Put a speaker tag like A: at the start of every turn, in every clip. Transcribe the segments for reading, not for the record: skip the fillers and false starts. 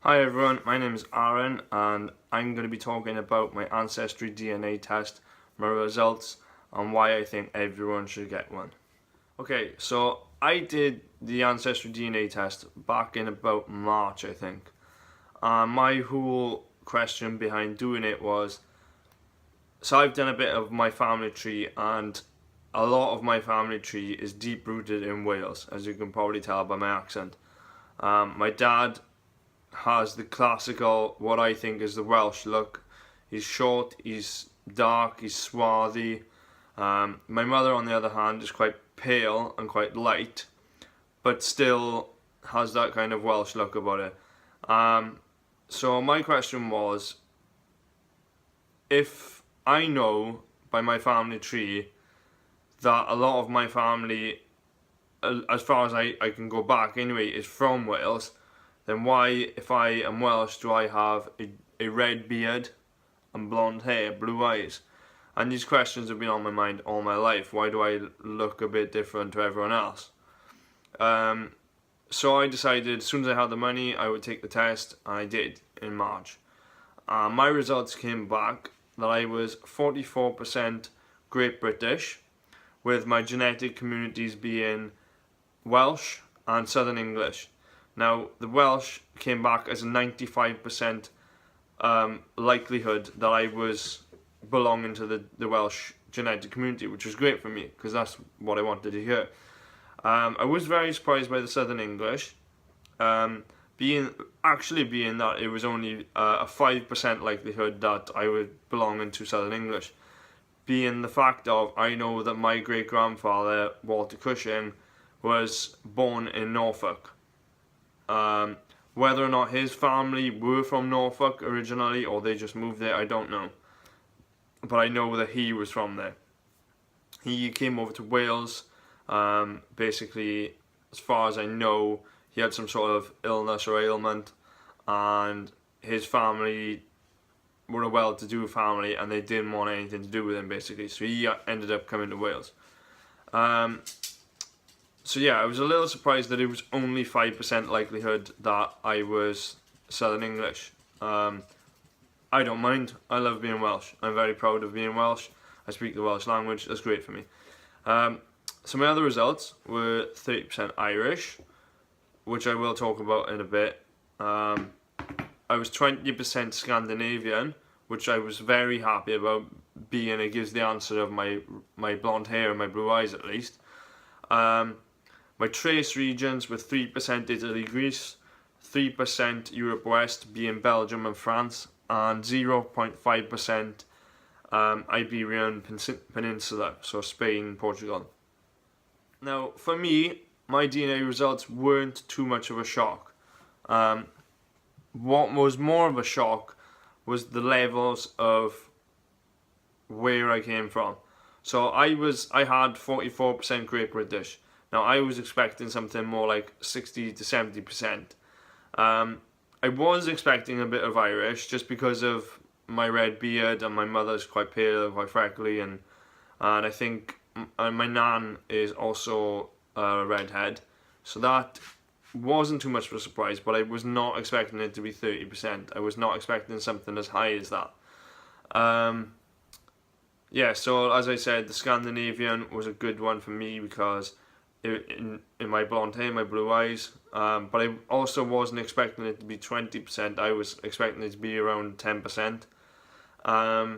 A: Hi everyone, my name is Aaron and I'm going to be talking about my Ancestry DNA test, my results, and why I think everyone should get one. Okay, so I did the Ancestry DNA test back in about March, I think. My whole question behind doing it was, so I've done a bit of my family tree, and a lot of my family tree is deep rooted in Wales, as you can probably tell by my accent. My dad has the classical, what I think is the Welsh look. He's short, he's dark, he's swarthy. My mother, on the other hand, is quite pale and quite light, but still has that kind of Welsh look about it. So my question was, if I know by my family tree that a lot of my family, as far as I can go back anyway, is from Wales, then why, if I am Welsh, do I have a red beard and blonde hair, blue eyes? And these questions have been on my mind all my life. Why do I look a bit different to everyone else? So I decided as soon as I had the money I would take the test, and I did in March. My results came back that I was 44% Great British, with my genetic communities being Welsh and Southern English. Now, the Welsh came back as a 95% likelihood that I was belonging to the Welsh genetic community, which was great for me because that's what I wanted to hear. I was very surprised by the Southern English, being that it was only a 5% likelihood that I would belong into Southern English, being the fact of I know that my great grandfather Walter Cushing was born in Norfolk. Whether or not his family were from Norfolk originally or they just moved there, I don't know. But I know that he was from there. He came over to Wales, basically, as far as I know, he had some sort of illness or ailment, and his family were a well-to-do family and they didn't want anything to do with him, basically. So he ended up coming to Wales. So yeah, I was a little surprised that it was only 5% likelihood that I was Southern English. I don't mind. I love being Welsh. I'm very proud of being Welsh. I speak the Welsh language. That's great for me. So my other results were 30% Irish, which I will talk about in a bit. I was 20% Scandinavian, which I was very happy about, being it gives the answer of my blonde hair and my blue eyes at least. My trace regions were 3% Italy, Greece, 3% Europe West, being Belgium and France, and 0.5% Iberian Peninsula, so Spain, Portugal. Now, for me, my DNA results weren't too much of a shock. What was more of a shock was the levels of where I came from. So I had 44% Great British. Now I was expecting something more like 60 to 70%. I was expecting a bit of Irish just because of my red beard, and my mother's quite pale, quite freckly, and I think my nan is also a redhead, so that wasn't too much of a surprise. But I was not expecting it to be 30%. I was not expecting something as high as that. Yeah, so as I said, the Scandinavian was a good one for me because in my blonde hair, my blue eyes, but I also wasn't expecting it to be 20%. I was expecting it to be around 10%. I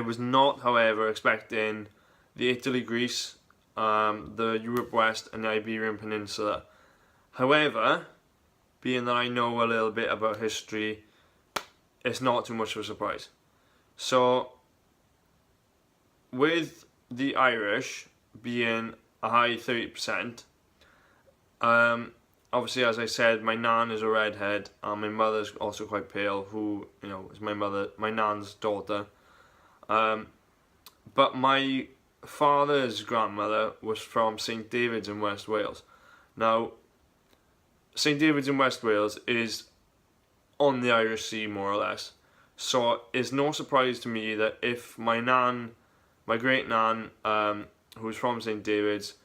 A: was not, however, expecting the Italy, Greece, the Europe West and the Iberian Peninsula. However, being that I know a little bit about history, it's not too much of a surprise. So with the Irish being a high 30%, obviously, as I said, my nan is a redhead and my mother's also quite pale, who, you know, is my nan's daughter. But my father's grandmother was from St David's in West Wales. Now, St David's in West Wales is on the Irish Sea, more or less. So it's no surprise to me that if my great nan, who's from St David's,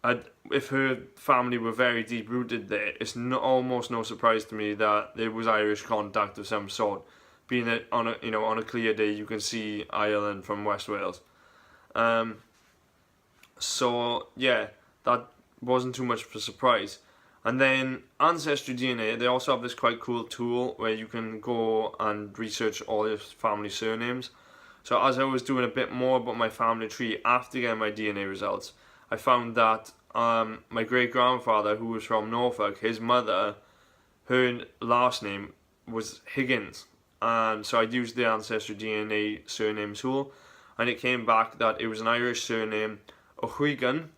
A: if her family were very deep rooted there, it's almost no surprise to me that there was Irish contact of some sort. Being that on a clear day you can see Ireland from West Wales. So yeah, that wasn't too much of a surprise. And then Ancestry DNA, they also have this quite cool tool where you can go and research all your family surnames. So as I was doing a bit more about my family tree after getting my DNA results, I found that my great grandfather, who was from Norfolk, his mother, her last name was Higgins, and so I used the Ancestry DNA surname tool, and it came back that it was an Irish surname, O'Huigan,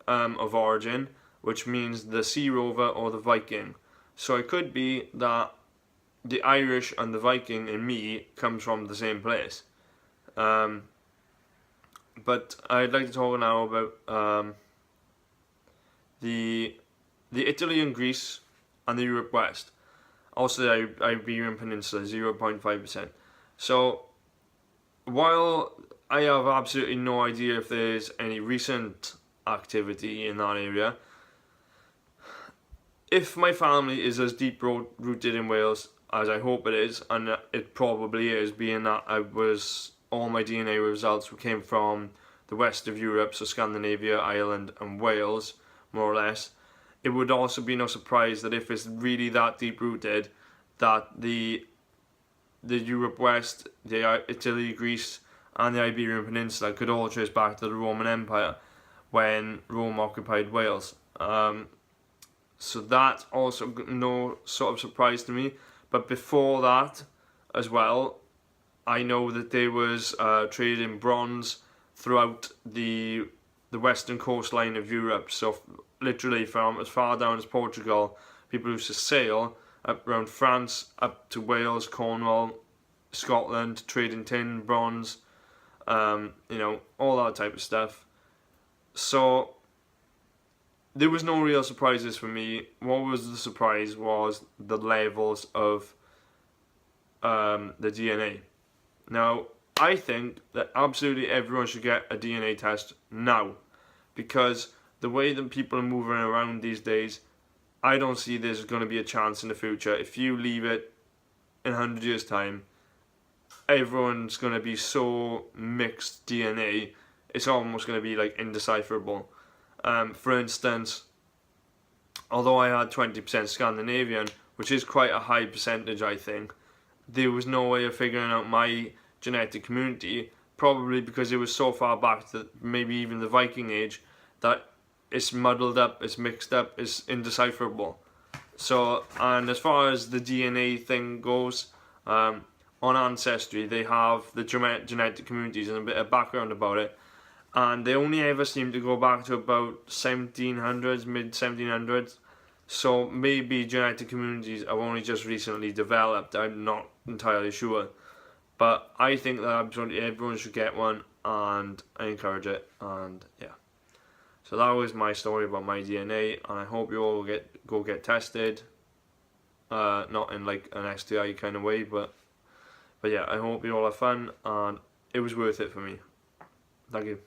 A: of origin, which means the sea rover or the Viking. So it could be that the Irish and the Viking in me comes from the same place. But I'd like to talk now about the Italy and Greece and the Europe West. Also the Iberian Peninsula, 0.5%. So while I have absolutely no idea if there's any recent activity in that area, if my family is as deep rooted in Wales as I hope it is, and it probably is, being that all my DNA results came from the west of Europe, so Scandinavia, Ireland and Wales, more or less, it would also be no surprise that if it's really that deep rooted, that the Europe West, the Italy, Greece and the Iberian Peninsula could all trace back to the Roman Empire when Rome occupied Wales. So that's also no sort of surprise to me. But before that as well, I know that there was trade in bronze throughout the western coastline of Europe. So literally from as far down as Portugal, people used to sail up around France, up to Wales, Cornwall, Scotland, trading tin, bronze, all that type of stuff. So there was no real surprises for me. What was the surprise was the levels of the DNA. Now, I think that absolutely everyone should get a DNA test now, because the way that people are moving around these days, I don't see there's going to be a chance in the future. If you leave it in 100 years' time, everyone's going to be so mixed DNA, it's almost going to be like indecipherable. For instance, although I had 20% Scandinavian, which is quite a high percentage, I think, there was no way of figuring out my genetic community, probably because it was so far back to maybe even the Viking Age, that it's muddled up, it's mixed up, it's indecipherable. So, and as far as the DNA thing goes, on Ancestry they have the genetic communities and a bit of background about it, and they only ever seem to go back to about 1700s, mid 1700s. So maybe genetic communities have only just recently developed, I'm not entirely sure. But I think that absolutely everyone should get one, and I encourage it, and yeah. So that was my story about my DNA, and I hope you all go get tested. Not in like an STI kind of way, but yeah, I hope you all have fun, and it was worth it for me. Thank you.